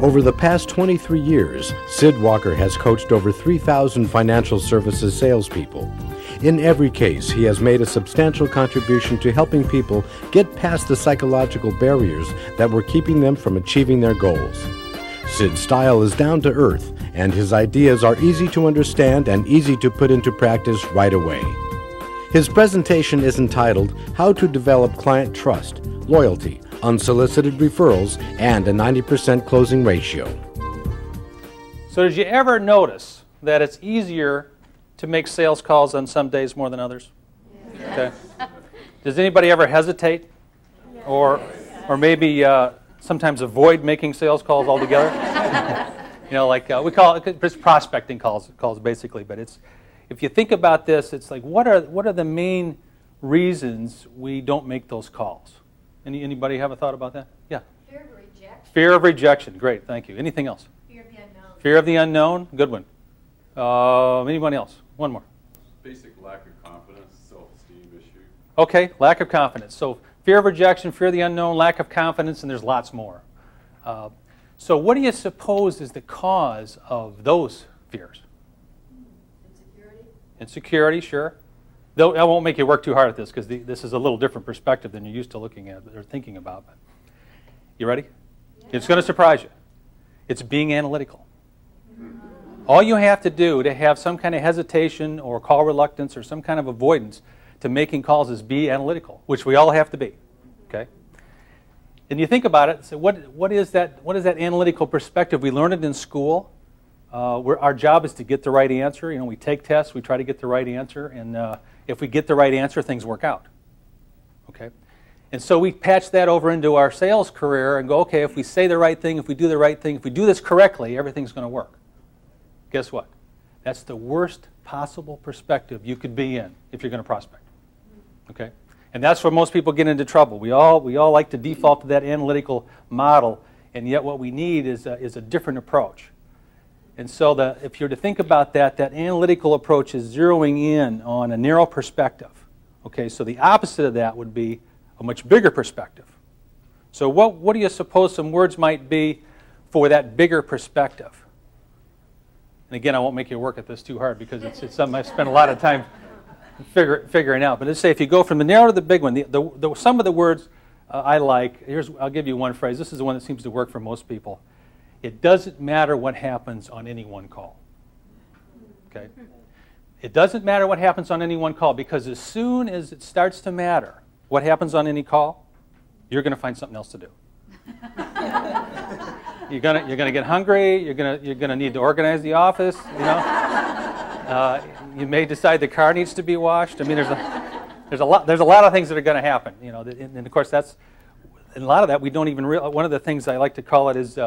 Over the past 23 years, Sid Walker has coached over 3,000 financial services salespeople. In every case, he has made a substantial contribution to helping people get past the psychological barriers that were keeping them from achieving their goals. Sid's style is down to earth, and his ideas are easy to understand and easy to put into practice right away. His presentation is entitled How to Develop Client Trust, Loyalty, Unsolicited Referrals, and a 90% Closing Ratio. So did you ever notice that it's easier to make sales calls on some days more than others? Yes. Okay. Does anybody ever hesitate or maybe sometimes avoid making sales calls altogether? You know, like we call it just prospecting calls basically, but it's, if you think about this, it's like what are the main reasons we don't make those calls? Anybody have a thought about that? Yeah. Fear of rejection. Fear of rejection. Great, thank you. Anything else? Fear of the unknown. Fear of the unknown. Good one. Anyone else? One more. Basic lack of confidence, self-esteem issue. Okay, lack of confidence. So fear of rejection, fear of the unknown, lack of confidence, and there's lots more. So what do you suppose is the cause of those fears? Insecurity. Insecurity, sure. Though I won't make you work too hard at this because this is a little different perspective than you're used to looking at or thinking about. But you ready? Yeah. It's going to surprise you. It's being analytical. All you have to do to have some kind of hesitation or call reluctance or some kind of avoidance to making calls is be analytical, which we all have to be. Okay? And you think about it, so what is that analytical perspective? We learn it in school. Our job is to get the right answer. You know, we take tests, we try to get the right answer, and if we get the right answer, things work out. Okay? And so we patch that over into our sales career and go, okay, if we say the right thing, if we do the right thing, if we do this correctly, everything's going to work. Guess what? That's the worst possible perspective you could be in if you're going to prospect. Okay? And that's where most people get into trouble. We all like to default to that analytical model, and yet what we need is a different approach. And so if you're to think about that analytical approach is zeroing in on a narrow perspective. Okay, so the opposite of that would be a much bigger perspective. So what do you suppose some words might be for that bigger perspective? And again, I won't make you work at this too hard because it's something I've spent a lot of time figuring out. But let's say if you go from the narrow to the big one, some of the words I like, I'll give you one phrase. This is the one that seems to work for most people. It doesn't matter what happens on any one call. Okay? It doesn't matter what happens on any one call because as soon as it starts to matter what happens on any call, you're going to find something else to do. You're going to get hungry. You're going to need to organize the office. You know, you may decide the car needs to be washed. I mean, there's a lot of things that are going to happen. You know, and of course that's a lot of that we don't even realize. One of the things I like to call it is.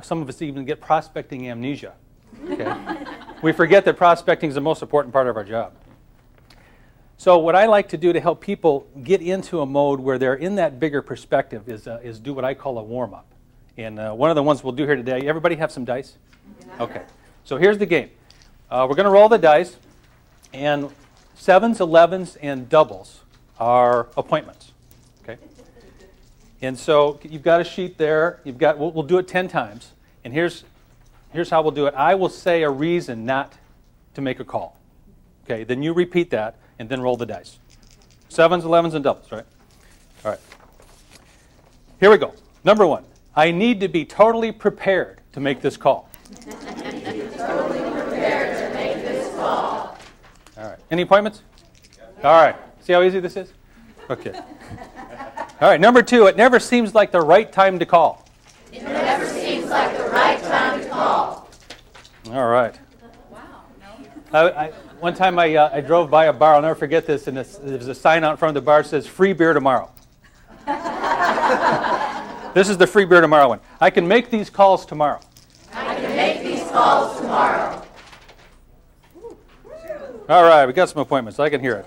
Some of us even get prospecting amnesia. Okay? We forget that prospecting is the most important part of our job. So what I like to do to help people get into a mode where they're in that bigger perspective is do what I call a warm-up. And one of the ones we'll do here today, everybody have some dice? Yeah. Okay. So here's the game. We're going to roll the dice, and 7s, 11s, and doubles are appointments. Okay? And so you've got a sheet there. We'll do it 10 times. And here's how we'll do it. I will say a reason not to make a call. Okay, then you repeat that and then roll the dice. 7s, 11s, and doubles, right? All right. Here we go. Number 1. I need to be totally prepared to make this call. Totally prepared to make this call. All right. Any appointments? All right. See how easy this is? Okay. All right, number 2, it never seems like the right time to call. It never seems like the right time to call. All right. Wow. One time I drove by a bar, I'll never forget this, and there's a sign out in front of the bar that says, free beer tomorrow. This is the free beer tomorrow one. I can make these calls tomorrow. I can make these calls tomorrow. All right, we got some appointments. I can hear it.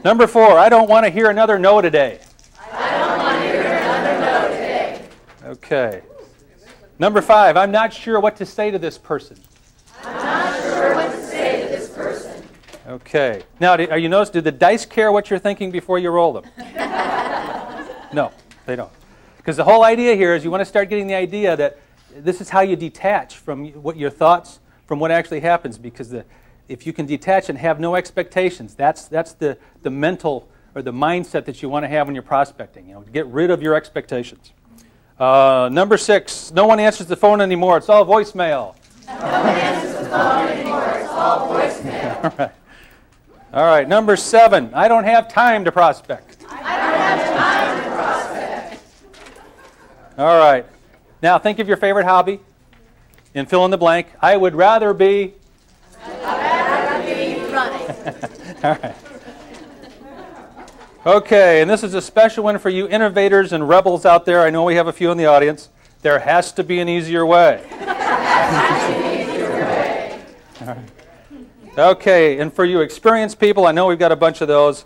Number 4, I don't want to hear another no today. I don't want to hear another no today. Okay. Number 5, I'm not sure what to say to this person. I'm not sure what to say to this person. Okay. Now, are you notice, do the dice care what you're thinking before you roll them? No, they don't. Because the whole idea here is you want to start getting the idea that this is how you detach from what your thoughts from what actually happens, because if you can detach and have no expectations, that's the mental or the mindset that you want to have when you're prospecting. Get rid of your expectations. Number 6, no one answers the phone anymore. It's all voicemail. No one answers the phone anymore. It's all voicemail. All right. All right. Number 7, I don't have time to prospect. I don't have time to prospect. All right. Now think of your favorite hobby and fill in the blank. I would rather be. Running. All right. Okay, and this is a special one for you innovators and rebels out there. I know we have a few in the audience. There has to be an easier way. All right. Okay, and for you experienced people, I know we've got a bunch of those.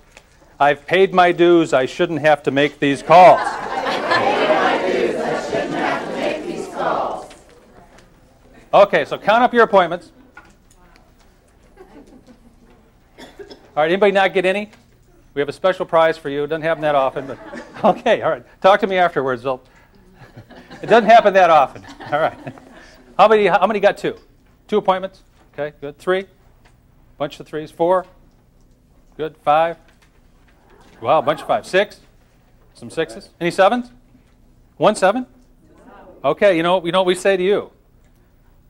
I've paid my dues. I shouldn't have to make these calls. Okay, so count up your appointments. All right, anybody not get any? We have a special prize for you. It doesn't happen that often, but okay, all right. Talk to me afterwards. It doesn't happen that often. All right. How many got 2? 2 appointments? Okay, good. 3? Bunch of 3s. 4? Good. 5? Wow, bunch of 5. 6? Some 6s? Any 7s? 1 7? Okay, you know what we say to you.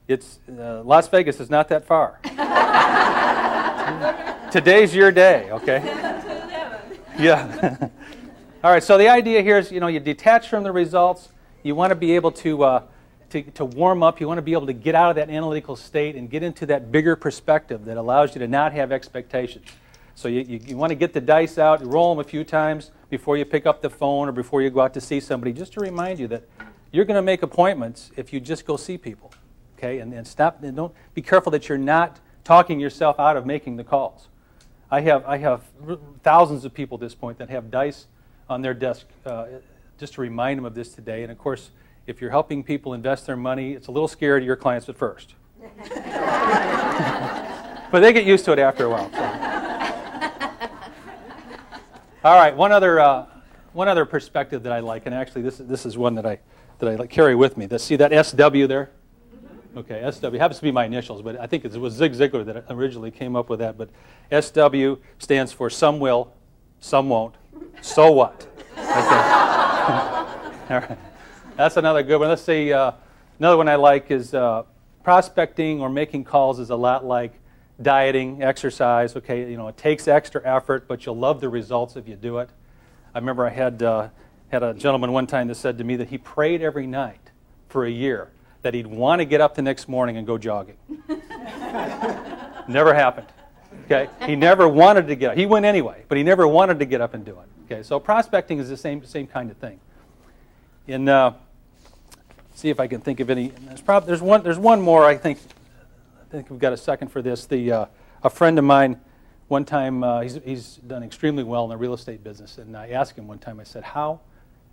It's Las Vegas is not that far. Today's your day, okay? Yeah. All right, so the idea here is, you detach from the results. You want to be able to warm up. You want to be able to get out of that analytical state and get into that bigger perspective that allows you to not have expectations. So you want to get the dice out, roll them a few times before you pick up the phone or before you go out to see somebody, just to remind you that you're going to make appointments if you just go see people, okay? And stop. And don't be careful that you're not talking yourself out of making the calls. I have thousands of people at this point that have dice on their desk just to remind them of this today. And of course, if you're helping people invest their money, it's a little scary to your clients at first. But they get used to it after a while. So. All right, one other perspective that I like, and actually this is one that I carry with me. See that SW there? Okay, SW happens to be my initials, but I think it was Zig Ziglar that originally came up with that. But SW stands for some will, some won't. So what? Okay. All right. That's another good one. Let's see. Another one I like is prospecting or making calls is a lot like dieting, exercise. Okay, it takes extra effort, but you'll love the results if you do it. I remember I had a gentleman one time that said to me that he prayed every night for a year that he'd want to get up the next morning and go jogging. Never happened. Okay, he never wanted to get up. He went anyway, but he never wanted to get up and do it. Okay, so prospecting is the same kind of thing. And see if I can think of any. There's one more. I think we've got a second for this. A friend of mine, one time he's done extremely well in the real estate business, and I asked him one time. I said, "How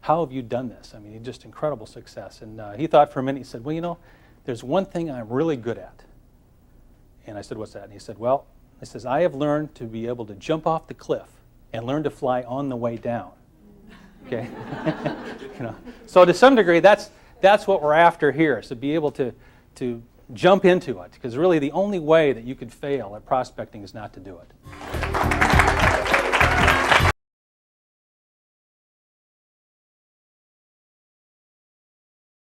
have you done this?" I mean, just incredible success. And he thought for a minute. He said, "Well, there's one thing I'm really good at." And I said, "What's that?" And he said, "Well," he says, "I have learned to be able to jump off the cliff and learn to fly on the way down." Okay, So to some degree, that's what we're after here, is to be able to jump into it, because really the only way that you could fail at prospecting is not to do it.